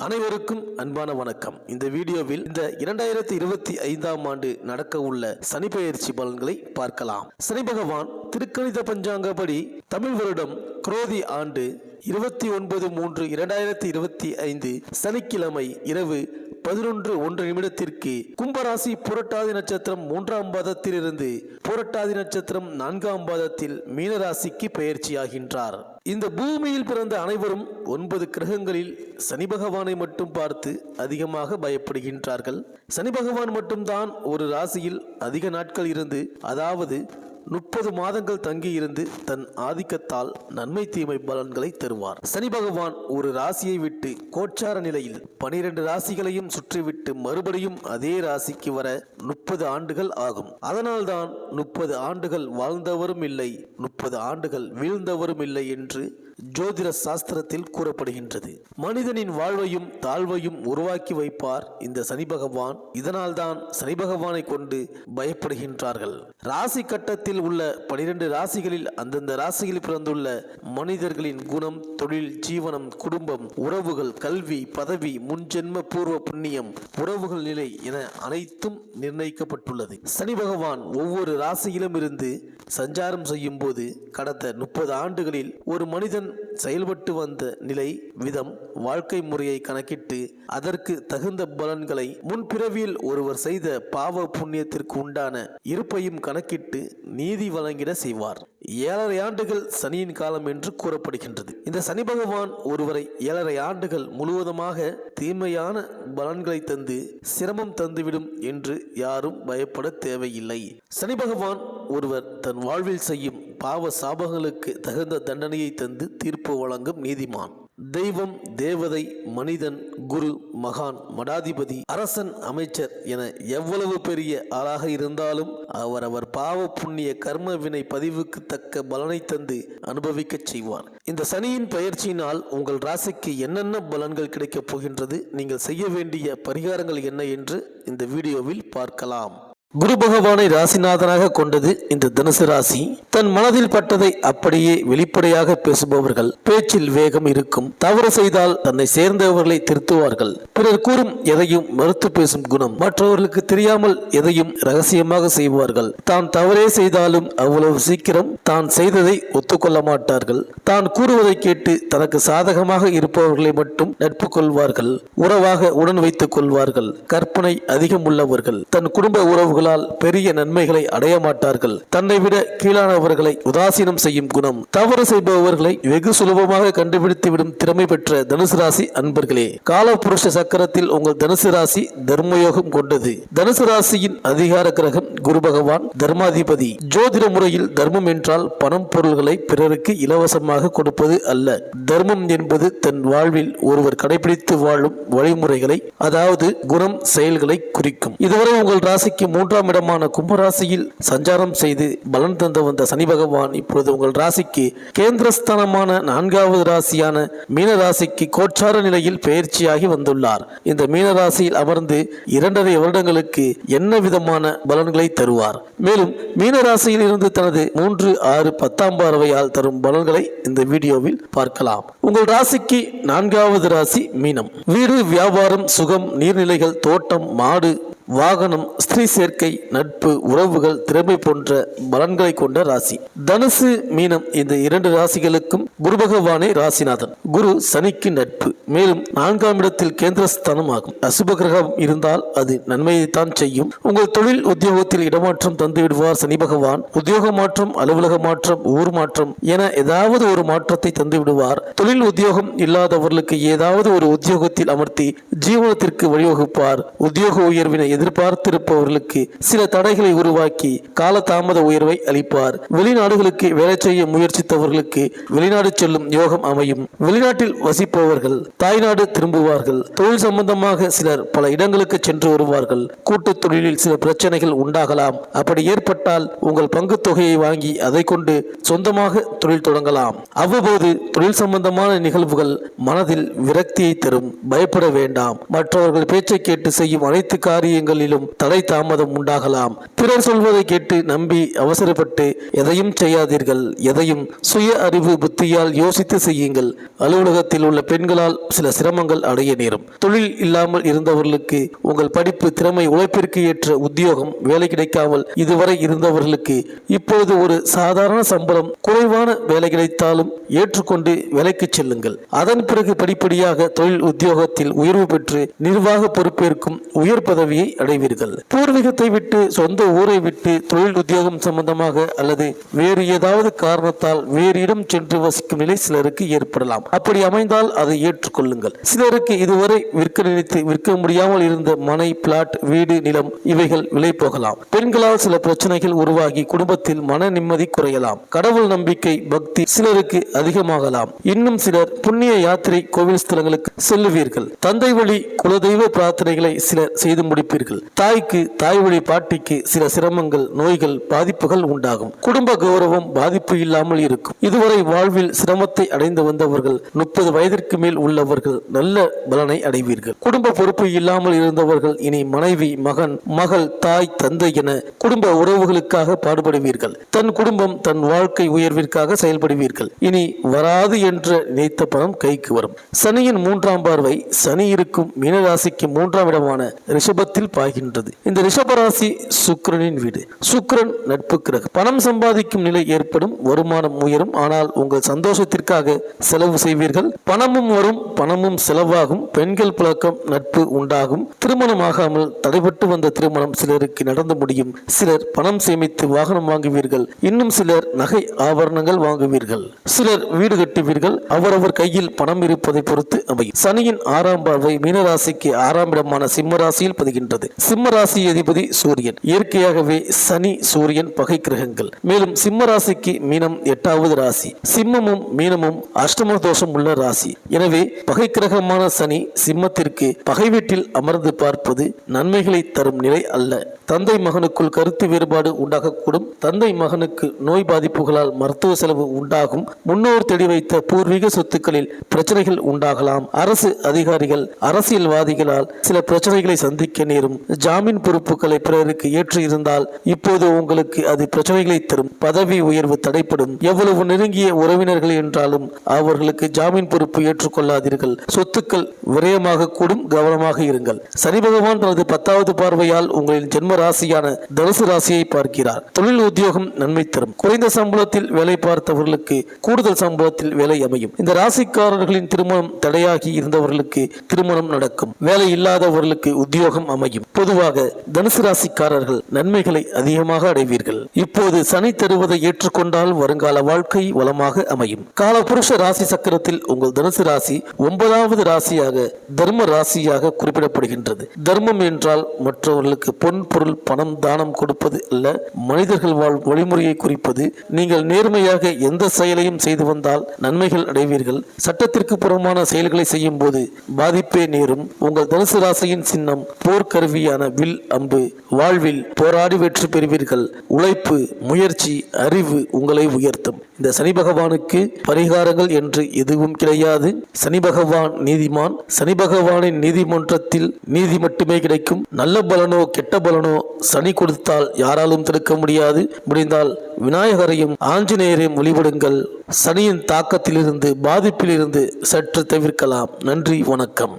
அனைவருக்கும் அன்பான வணக்கம். இந்த வீடியோவில் இந்த 2025ஆம் ஆண்டு நடக்க உள்ள சனி பெயர்ச்சி பலன்களை பார்க்கலாம். சனி பகவான் திருக்கணித பஞ்சாங்கப்படி தமிழ் வருடம் குரோதி ஆண்டு 29/3/2025 சனிக்கிழமை இரவு 11:01 கும்பராசி புரட்டாதி நட்சத்திரம் 3ஆம் பாதத்திலிருந்து புரட்டாதி நட்சத்திரம் 4ஆம் பாதத்தில் மீனராசிக்கு பெயர்ச்சியாகின்றார். இந்த பூமியில் பிறந்த அனைவரும் 9 கிரகங்களில் சனி பகவானை மட்டும் பார்த்து அதிகமாக பயப்படுகின்றார்கள். சனி பகவான் மட்டும்தான் ஒரு ராசியில் அதிக நாட்கள் இருந்து, அதாவது 30 மாதங்கள் தங்கியிருந்து தன் ஆதிக்கத்தால் நன்மை தீமை பலன்களை தருவார். சனி பகவான் ஒரு ராசியை விட்டு கோச்சார நிலையில் 12 ராசிகளையும் சுற்றிவிட்டு மறுபடியும் அதே ராசிக்கு வர 30 ஆண்டுகள் ஆகும். அதனால்தான் 30 ஆண்டுகள் வாழ்ந்தவரும் இல்லை, 30 ஆண்டுகள் வீழ்ந்தவரும் இல்லை என்று ஜோதிட சாஸ்திரத்தில் கூறப்படுகின்றது. மனிதனின் வாழ்வையும் தாழ்வையும் உருவாக்கி வைப்பார் இந்த சனி பகவான். இதனால்தான் சனி பகவானை கொண்டு பயப்படுகின்றார்கள். ராசி கட்டத்தில் உள்ள 12 ராசிகளில் அந்தந்த ராசியில் பிறந்துள்ள மனிதர்களின் குணம், தொழில், ஜீவனம், குடும்பம், உறவுகள், கல்வி, பதவி, முன்ஜென்ம பூர்வ புண்ணியம், உறவுகள் நிலை என அனைத்தும் நிர்ணயிக்கப்பட்டுள்ளது. சனி பகவான் ஒவ்வொரு ராசியிலும் இருந்து சஞ்சாரம் செய்யும் போது கடந்த 30 ஆண்டுகளில் ஒரு மனிதன் செயல்பட்டு வந்த நிலை, விதம், வாழ்க்கை முறையை கணக்கிட்டு அதற்கு தகுந்த பலன்களை, முன்பிறவியில் ஒருவர் செய்த பாவ புண்ணியத்திற்கு உண்டான இருப்பையும் கணக்கிட்டு நீதி வழங்கிட செய்வார். 7.5 ஆண்டுகள் சனியின் காலம் என்று கூறப்படுகின்றது. இந்த சனி பகவான் ஒருவரை 7.5 ஆண்டுகள் முழுவதுமாக தீமையான பலன்களை தந்து சிரமம் தந்துவிடும் என்று யாரும் பயப்பட தேவையில்லை. சனி பகவான் ஒருவர் தன் வாழ்வில் செய்யும் பாவ சாபங்களுக்கு தகுந்த தண்டனையை தந்து தீர்ப்பு வழங்கும் நீதிமான். தெய்வம், தேவதை, மனிதன், குரு, மகான், மடாதிபதி, அரசன், அமைச்சர் என எவ்வளவு பெரிய ஆளாக இருந்தாலும் அவர் பாவ புண்ணிய கர்ம வினை பதிவுக்கு தக்க பலனை தந்து அனுபவிக்க செய்வார். இந்த சனியின் பெயர்ச்சியினால் உங்கள் ராசிக்கு என்னென்ன பலன்கள் கிடைக்கப் போகின்றது, நீங்கள் செய்ய வேண்டிய பரிகாரங்கள் என்ன என்று இந்த வீடியோவில் பார்க்கலாம். குரு பகவானை ராசிநாதனாக கொண்டது இந்த தனுசு ராசி. தன் மனதில் பட்டதை அப்படியே வெளிப்படையாக பேசுபவர்கள். பேச்சில் வேகம் இருக்கும். தவறு செய்தால் தன்னை சேர்ந்தவர்களை திருத்துவார்கள். பிறர் கூறும் எதையும் மறுத்து பேசும் குணம். மற்றவர்களுக்கு தெரியாமல் எதையும் ரகசியமாக செய்வார்கள். தான் தவறே செய்தாலும் அவ்வளவு சீக்கிரம் தான் செய்ததை ஒத்துக்கொள்ள மாட்டார்கள். தான் கூறுவதை கேட்டு தனக்கு சாதகமாக இருப்பவர்களை மட்டும் நட்பு கொள்வார்கள். உறவாக உடன் வைத்துக் கொள்வார்கள். கற்பனை அதிகம் உள்ளவர்கள். தன் குடும்ப உறவுகள் பெரிய நன்மைகளை அடைய மாட்டார்கள். தன்னை விட கீழானவர்களை உதாசீனம் செய்யும் குணம். தவறு செய்பவர்களை வெகு சுலபமாக கண்டுபிடித்துவிடும் திறமை பெற்ற தனுசு ராசி அன்பர்களே, காலபுருஷ சக்கரத்தில் உங்கள் தனுசு ராசி தர்மயோகம் கொண்டது. தனுசு ராசியின் அதிகார கிரகம் குரு பகவான், தர்மாதிபதி. ஜோதிட முறையில் தர்மம் என்றால் பணம் பொருள்களை பிறருக்கு இலவசமாக கொடுப்பது அல்ல. தர்மம் என்பது தன் வாழ்வில் ஒருவர் கடைபிடித்து வாழும் வழிமுறைகளை, அதாவது குணம், செயல்களை குறிக்கும். இதுவரை உங்கள் ராசிக்கு 3ஆம் இடமான கும்பராசியில் சஞ்சாரம் செய்து பலன் தந்து வந்த சனி பகவான் இப்பொழுது உங்கள் ராசிக்கு கேந்திரஸ்தானமான 4வது ராசியான மீன ராசிக்கு கோச்சார நிலையில் பெயர்ச்சியாகி வந்துள்ளார். இந்த மீன ராசியில் அமர்ந்து 2.5 வருடங்களுக்கு என்ன விதமான பலன்களை தருவார். மேலும் மீன ராசியில் இருந்து தனது 3, 6, 10ஆம் பார்வையால் தரும் பலன்களை இந்த வீடியோவில் பார்க்கலாம். உங்கள் ராசிக்கு 4வது ராசி மீனம். வீடு, வியாபாரம், சுகம், நீர்நிலைகள், தோட்டம், மாடு, வாகனம், ஸ்திரீ சேர்க்கை, நட்பு, உறவுகள், திறமை போன்ற பலன்களை கொண்ட ராசி. தனுசு, மீனம் இந்த 2 ராசிகளுக்கும் குரு பகவானே ராசிநாதன். குரு சனிக்கு நட்பு. மேலும் 4ஆம் இடத்தில் கேந்திரஸ்தானம் ஆகும். அசுப கிரகம் இருந்தால் அது நன்மையைத்தான் செய்யும். உங்கள் தொழில் உத்தியோகத்தில் இடமாற்றம் தந்து விடுவார் சனி பகவான். உத்தியோக மாற்றம், அலுவலக மாற்றம், ஊர் மாற்றம் என ஏதாவது ஒரு மாற்றத்தை தந்து விடுவார். தொழில் உத்தியோகம் இல்லாதவர்களுக்கு ஏதாவது ஒரு உத்தியோகத்தில் அமர்த்தி ஜீவனத்திற்கு வழிவகுப்பார். உத்தியோக உயர்வினை எதிர்பார்த்திருப்பவர்களுக்கு சில தடைகளை உருவாக்கி காலதாமத உயர்வை அளிப்பார். வெளிநாடுகளுக்கு வேலை செய்ய முயற்சித்தவர்களுக்கு வெளிநாடு செல்லும் யோகம் அமையும். வெளிநாட்டில் வசிப்பவர்கள் தாய்நாடு திரும்புவார்கள். தொழில் சம்பந்தமாக சிலர் பல இடங்களுக்கு சென்று வருவார்கள். கூட்டு தொழிலில் சில பிரச்சனைகள் உண்டாகலாம். அப்படி ஏற்பட்டால் உங்கள் பங்கு தொகையை வாங்கி அதை கொண்டு சொந்தமாக தொழில் தொடங்கலாம். அவ்வப்போது தொழில் சம்பந்தமான நிகழ்வுகள் மனதில் விரக்தியை தரும். பயப்பட வேண்டாம். மற்றவர்கள் பேச்சை கேட்டு செய்யும் அனைத்து காரியங்களும் காரியங்களிலும் தடை தாமதம் உண்டாகலாம். பிறர் சொல்வதை கேட்டு நம்பி அவசரப்பட்டு எதையும் செய்யாதீர்கள். எதையும் சுய அறிவு புத்தியால் யோசித்து செய்யுங்கள். அலுவலகத்தில் உள்ள பெண்களால் சில சிரமங்கள் அடைய நேரும். தொழில் இல்லாமல் இருந்தவர்களுக்கு உங்கள் படிப்பு, திறமை, உழைப்பிற்கு ஏற்ற உத்தியோகம், வேலை கிடைக்காமல் இதுவரை இருந்தவர்களுக்கு இப்பொழுது ஒரு சாதாரண சம்பளம், குறைவான வேலை கிடைத்தாலும் ஏற்றுக்கொண்டு வேலைக்கு செல்லுங்கள். அதன் பிறகு படிப்படியாக தொழில் உத்தியோகத்தில் உயர்வு பெற்று நிர்வாக பொறுப்பேற்கும் உயர் பதவியை அடைவீர்கள். பூர்வீகத்தை விட்டு, சொந்த ஊரை விட்டு தொழில் உத்தியோகம் சம்பந்தமாக அல்லது வேறு ஏதாவது காரணத்தால் வேறு இடம் சென்று வசிக்கும் நிலை சிலருக்கு ஏற்படலாம். அப்படி அமைந்தால் அதை ஏற்றுக்கொள்ளுங்கள். சிலருக்கு இதுவரை விற்க நினைத்து விற்க முடியாமல் இருந்த மனை, பிளாட், வீடு, நிலம் இவைகள் விலை போகலாம். பெண்களால் சில பிரச்சனைகள் உருவாகி குடும்பத்தில் மன நிம்மதி குறையலாம். கடவுள் நம்பிக்கை, பக்தி சிலருக்கு அதிகமாகலாம். இன்னும் சிலர் புண்ணிய யாத்திரை, கோவில் ஸ்தலங்களுக்கு செல்லுவீர்கள். தந்தை வழி குலதெய்வ பிரார்த்தனைகளை சிலர் செய்து முடிப்பீர்கள். தாய்க்கு, தாய் வழி பாட்டிக்கு சில சிரமங்கள், நோய்கள், பாதிப்புகள் உண்டாகும். குடும்ப கௌரவம் பாதிப்பு இல்லாமல் இருக்கும். இதுவரை வாழ்வில் சிரமத்தை அடைந்து வந்தவர்கள், 30 வயதிற்கு மேல் உள்ளவர்கள் நல்ல பலனை அடைவீர்கள். குடும்ப பொறுப்பு இல்லாமல் இருந்தவர்கள் இனி மனைவி, மகன், மகள், தாய், தந்தை என குடும்ப உறவுகளுக்காக பாடுபடுவீர்கள். தன் குடும்பம், தன் வாழ்க்கை உயர்விற்காக செயல்படுவீர்கள். இனி வராது என்ற நினைத்த பணம் கைக்கு வரும். சனியின் 3ஆம் பார்வை சனி இருக்கும் மீனராசிக்கு 3ஆம் இடமான ரிஷபத்தில் பாய்கின்றது. இந்த ரிஷபராசி சுக்கிரனின் வீடு. சுக்கிரன் நட்பு கிரகம். பணம் சம்பாதிக்கும் நிலை ஏற்படும், வருமானம் உயரும். ஆனால் உங்கள் சந்தோஷத்திற்காக செலவு செய்வீர்கள். பணமும் வரும், பணமும் செலவாகும். பெண்கள் பழக்கம், நட்பு உண்டாகும். திருமணமாகாமல் தடைபட்டு வந்த திருமணம் சிலருக்கு நடந்து முடியும். சிலர் பணம் சேமித்து வாகனம் வாங்குவீர்கள். இன்னும் சிலர் நகை ஆபரணங்கள் வாங்குவீர்கள். சிலர் வீடு கட்டுவீர்கள். அவரவர் கையில் பணம் இருப்பதை பொறுத்து அமையும். சனியின் 6ஆம் பார்வை மீனராசிக்கு 6ஆம் இடமான சிம்ம ராசியில் பதிகின்றது. சிம்ம ராசி அதிபதி சூரியன். இயற்கையாகவே சனி, சூரியன் பகை கிரகங்கள். மேலும் சிம்ம ராசிக்கு மீனம் 8வது ராசி. சிம்மமும் மீனமும் அஷ்டம தோஷம் உள்ள ராசி. எனவே பகை கிரகமான சனி சிம்மத்திற்கு பகை வீட்டில் அமர்ந்து பார்ப்பது நன்மைகளை தரும் நிலை அல்ல. தந்தை மகனுக்குள் கருத்து வேறுபாடு உண்டாகக்கூடும். தந்தை மகனுக்கு நோய் பாதிப்புகளால் மருத்துவ செலவு உண்டாகும். முன்னோர் தேடி வைத்த பூர்வீக சொத்துக்களில் பிரச்சனைகள் உண்டாகலாம். அரசு அதிகாரிகள், அரசியல்வாதிகளால் சில பிரச்சனைகளை சந்திக்க நேரும். ஜாமீன் பொறுப்புகளை பிறருக்கு ஏற்று இருந்தால் இப்போது உங்களுக்கு அது பிரச்சனைகளை தரும். பதவி உயர்வு தடைப்படும். எவ்வளவு நெருங்கிய உறவினர்கள் என்றாலும் அவர்களுக்கு ஜாமீன் பொறுப்பு ஏற்றுக்கொள்ளாதீர்கள். சொத்துக்கள் விரயமாக கூடும். கவனமாக இருங்கள். சனி பகவான் தனது 10வது பார்வையால் உங்களின் ஜென்ம ராசியான தனுசு ராசியை பார்க்கிறார். தொழில் உத்தியோகம் நன்மை தரும். குறைந்த சம்பளத்தில் வேலை பார்த்தவர்களுக்கு கூடுதல் சம்பளத்தில் வேலை அமையும். இந்த ராசிக்காரர்களின் திருமணம் தடையாகி இருந்தவர்களுக்கு திருமணம் நடக்கும். வேலை இல்லாதவர்களுக்கு உத்தியோகம் அமையும். பொதுவாக தனுசு ராசிக்காரர்கள் நன்மைகளை அதிகமாக அடைவீர்கள். இப்போது சனி தருவதை ஏற்றுக்கொண்டால் வருங்கால வாழ்க்கை வளமாக அமையும். காலபுருஷ ராசி சக்கரத்தில் உங்கள் தனுசு ராசி 9வது ராசியாக தர்ம ராசியாக குறிப்பிடப்படுகின்றது. தர்மம் என்றால் மற்றவர்களுக்கு பொன், பொருள், பணம் தானம் கொடுப்பது அல்ல, மனிதர்கள் வாழ் வழிமுறையை குறிப்பது. நீங்கள் நேர்மையாக எந்த செயலையும் செய்து வந்தால் நன்மைகள் அடைவீர்கள். சட்டத்திற்கு புறமான செயல்களை செய்யும் போது பாதிப்பே நேரும். உங்கள் தனுசு ராசியின் சின்னம் போர்க்கருவியான வில், அம்பு. வாழ்வில் போராடி வெற்றி பெறுவீர்கள். உழைப்பு, முயற்சி, அறிவு உங்களை உயர்த்தும். இந்த சனி பகவானுக்கு பரிகாரங்கள் என்று எதுவும் கிடையாது. சனி பகவான் நீதிமான். சனி பகவானின் நீதிமன்றத்தில் நீதி மட்டுமே கிடைக்கும். நல்ல பலனோ கெட்ட பலனோ சனி கொடுத்தால் யாராலும் தடுக்க முடியாது. முடிந்தால் விநாயகரையும் ஆஞ்சநேயரையும் வழிபடுங்கள். சனியின் தாக்கத்திலிருந்து, பாதிப்பிலிருந்து சற்று தவிர்க்கலாம். நன்றி, வணக்கம்.